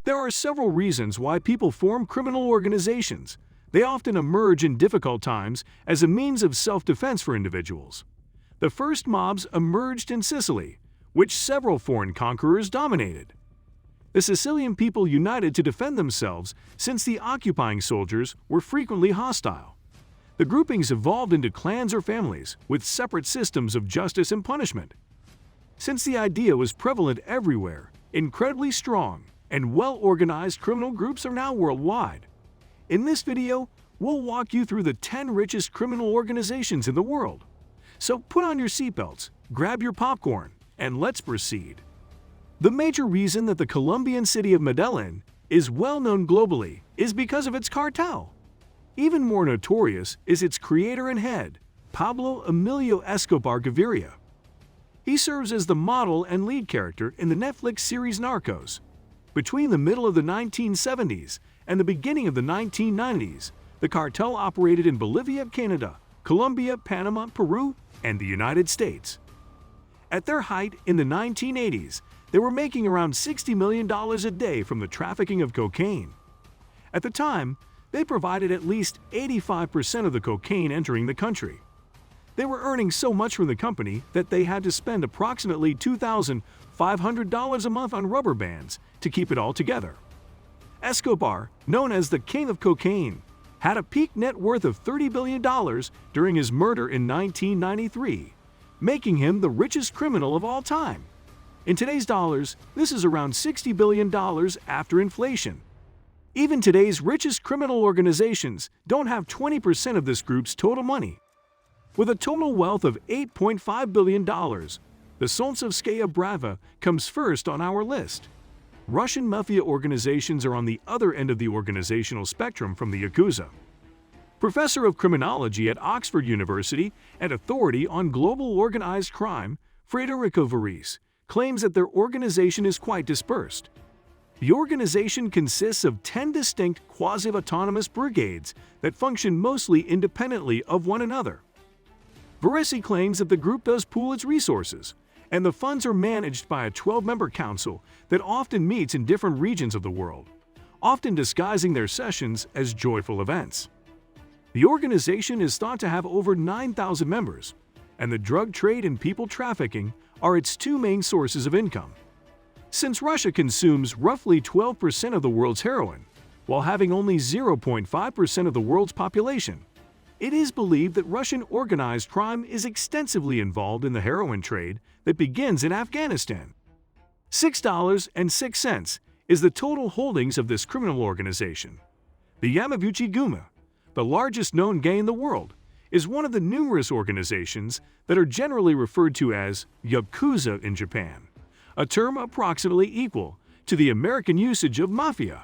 There are several reasons why people form criminal organizations. They often emerge in difficult times as a means of self-defense for individuals. The first mobs emerged in Sicily, which several foreign conquerors dominated. The Sicilian people united to defend themselves since the occupying soldiers were frequently hostile. The groupings evolved into clans or families with separate systems of justice and punishment. Since the idea was prevalent everywhere, incredibly strong and well-organized criminal groups are now worldwide. In this video, we'll walk you through the 10 richest criminal organizations in the world. So put on your seatbelts, grab your popcorn, and let's proceed. The major reason that the Colombian city of Medellin is well known globally is because of its cartel. Even more notorious is its creator and head, Pablo Emilio Escobar Gaviria. He serves as the model and lead character in the Netflix series Narcos. Between the middle of the 1970s and the beginning of the 1990s, the cartel operated in Bolivia, Canada, Colombia, Panama, Peru, and the United States. At their height in the 1980s, they were making around $60 million a day from the trafficking of cocaine. At the time, they provided at least 85% of the cocaine entering the country. They were earning so much from the company that they had to spend approximately $2,500 a month on rubber bands to keep it all together. Escobar, known as the King of Cocaine, had a peak net worth of $30 billion during his murder in 1993, making him the richest criminal of all time. In today's dollars, this is around $60 billion after inflation. Even today's richest criminal organizations don't have 20% of this group's total money. With a total wealth of $8.5 billion, the Solntsevskaya Brava comes first on our list. Russian mafia organizations are on the other end of the organizational spectrum from the Yakuza. Professor of Criminology at Oxford University and authority on global organized crime, Federico Varis, claims that their organization is quite dispersed. The organization consists of 10 distinct quasi-autonomous brigades that function mostly independently of one another. Varese claims that the group does pool its resources, and the funds are managed by a 12-member council that often meets in different regions of the world, often disguising their sessions as joyful events. The organization is thought to have over 9,000 members, and the drug trade and people trafficking are its two main sources of income. Since Russia consumes roughly 12% of the world's heroin, while having only 0.5% of the world's population, it is believed that Russian organized crime is extensively involved in the heroin trade that begins in Afghanistan. $6.06 is the total holdings of this criminal organization. The Yamaguchi-gumi, the largest known gang in the world, is one of the numerous organizations that are generally referred to as Yakuza in Japan, a term approximately equal to the American usage of mafia.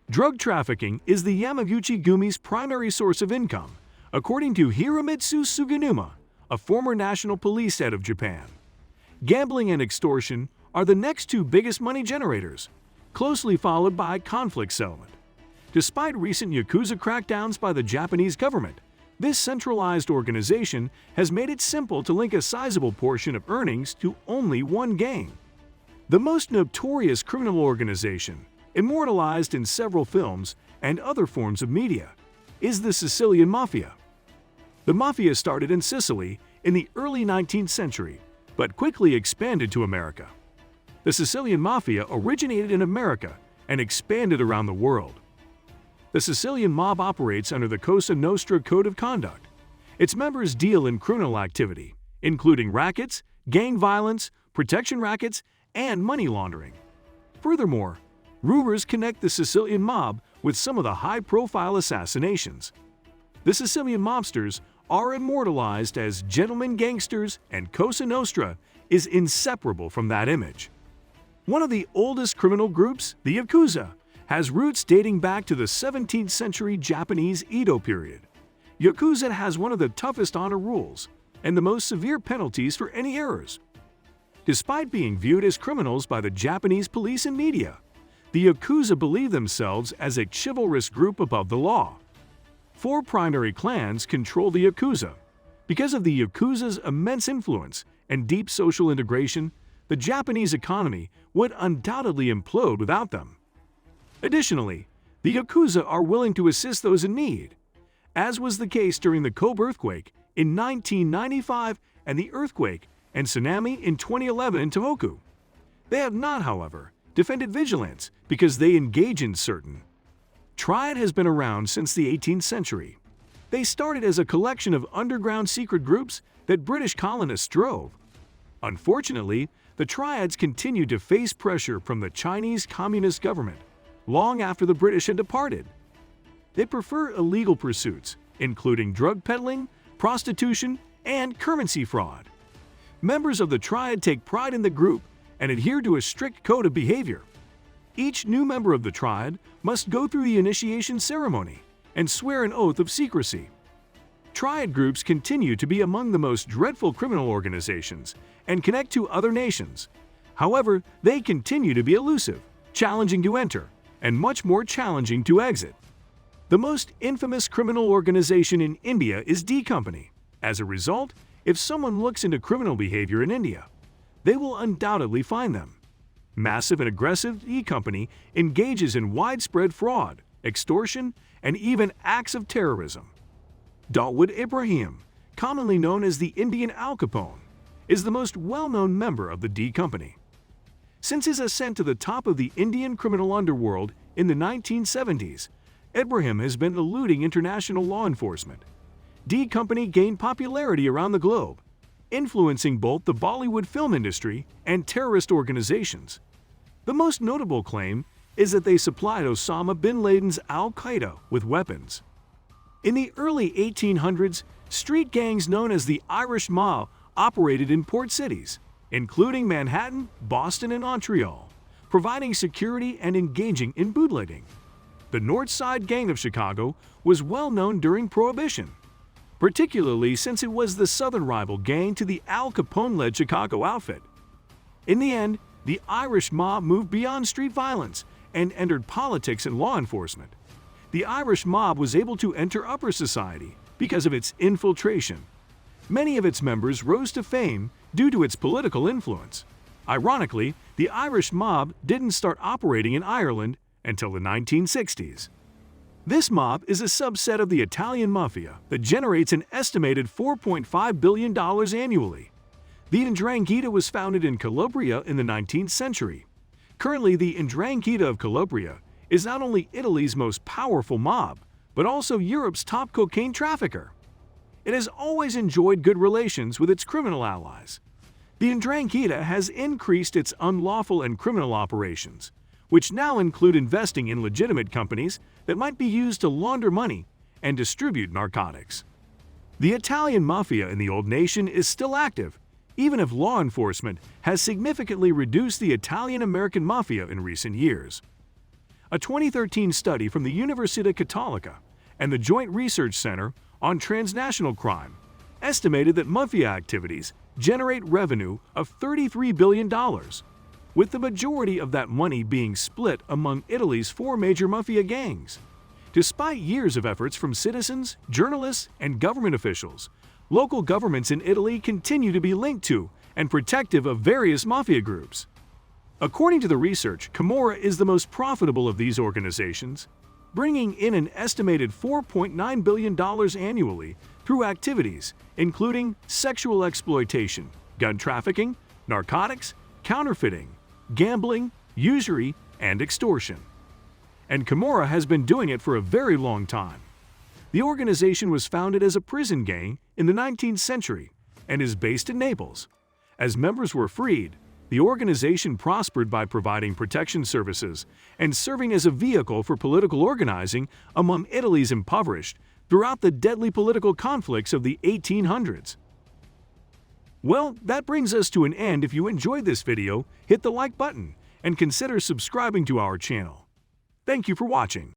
Drug trafficking is the Yamaguchi-gumi's primary source of income, according to Hiromitsu Suginuma, a former national police head of Japan. Gambling and extortion are the next two biggest money generators, closely followed by conflict settlement. Despite recent Yakuza crackdowns by the Japanese government, this centralized organization has made it simple to link a sizable portion of earnings to only one gang. The most notorious criminal organization, immortalized in several films and other forms of media, is the Sicilian Mafia. The Mafia started in Sicily in the early 19th century, but quickly expanded to America. The Sicilian Mafia originated in America and expanded around the world. The Sicilian mob operates under the Cosa Nostra Code of Conduct. Its members deal in criminal activity, including rackets, gang violence, protection rackets, and money laundering. Furthermore, rumors connect the Sicilian mob with some of the high-profile assassinations. The Sicilian mobsters are immortalized as gentlemen gangsters, and Cosa Nostra is inseparable from that image. One of the oldest criminal groups, the Yakuza, has roots dating back to the 17th century Japanese Edo period. Yakuza has one of the toughest honor rules and the most severe penalties for any errors. Despite being viewed as criminals by the Japanese police and media, the Yakuza believe themselves as a chivalrous group above the law. 4 primary clans control the Yakuza. Because of the Yakuza's immense influence and deep social integration, the Japanese economy would undoubtedly implode without them. Additionally, the Yakuza are willing to assist those in need, as was the case during the Kobe earthquake in 1995 and the earthquake and tsunami in 2011 in Tohoku. They have not, however, defended vigilance because they engage in certain. Triad has been around since the 18th century. They started as a collection of underground secret groups that British colonists drove. Unfortunately, the Triads continued to face pressure from the Chinese Communist government long after the British had departed. They prefer illegal pursuits, including drug peddling, prostitution, and currency fraud. Members of the Triad take pride in the group and adhere to a strict code of behavior. Each new member of the Triad must go through the initiation ceremony and swear an oath of secrecy. Triad groups continue to be among the most dreadful criminal organizations and connect to other nations. However, they continue to be elusive, challenging to enter, and much more challenging to exit. The most infamous criminal organization in India is D Company. As a result, if someone looks into criminal behavior in India, they will undoubtedly find them. Massive and aggressive D Company engages in widespread fraud, extortion, and even acts of terrorism. Dawood Ibrahim, commonly known as the Indian Al Capone, is the most well-known member of the D Company. Since his ascent to the top of the Indian criminal underworld in the 1970s, Ibrahim has been eluding international law enforcement. D Company gained popularity around the globe, influencing both the Bollywood film industry and terrorist organizations. The most notable claim is that they supplied Osama bin Laden's Al-Qaeda with weapons. In the early 1800s, street gangs known as the Irish Mob operated in port cities, including Manhattan, Boston, and Montreal, providing security and engaging in bootlegging. The North Side Gang of Chicago was well known during Prohibition, particularly since it was the southern rival gang to the Al Capone-led Chicago outfit. In the end, the Irish Mob moved beyond street violence and entered politics and law enforcement. The Irish Mob was able to enter upper society because of its infiltration. Many of its members rose to fame due to its political influence. Ironically, the Irish Mob didn't start operating in Ireland until the 1960s. This mob is a subset of the Italian mafia that generates an estimated $4.5 billion annually. The 'Ndrangheta was founded in Calabria in the 19th century. Currently, the 'Ndrangheta of Calabria is not only Italy's most powerful mob, but also Europe's top cocaine trafficker. It has always enjoyed good relations with its criminal allies. The 'Ndrangheta has increased its unlawful and criminal operations, which now include investing in legitimate companies that might be used to launder money and distribute narcotics. The Italian mafia in the old nation is still active, even if law enforcement has significantly reduced the Italian-American mafia in recent years. A 2013 study from the Università Cattolica and the Joint Research Center on Transnational Crime estimated that mafia activities generate revenue of $33 billion, with the majority of that money being split among Italy's 4 major mafia gangs. Despite years of efforts from citizens, journalists, and government officials, local governments in Italy continue to be linked to and protective of various mafia groups. According to the research, Camorra is the most profitable of these organizations, bringing in an estimated $4.9 billion annually through activities including sexual exploitation, gun trafficking, narcotics, counterfeiting, gambling, usury, and extortion. And Camorra has been doing it for a very long time. The organization was founded as a prison gang in the 19th century and is based in Naples. As members were freed, the organization prospered by providing protection services and serving as a vehicle for political organizing among Italy's impoverished throughout the deadly political conflicts of the 1800s. Well, that brings us to an end. If you enjoyed this video, hit the like button and consider subscribing to our channel. Thank you for watching.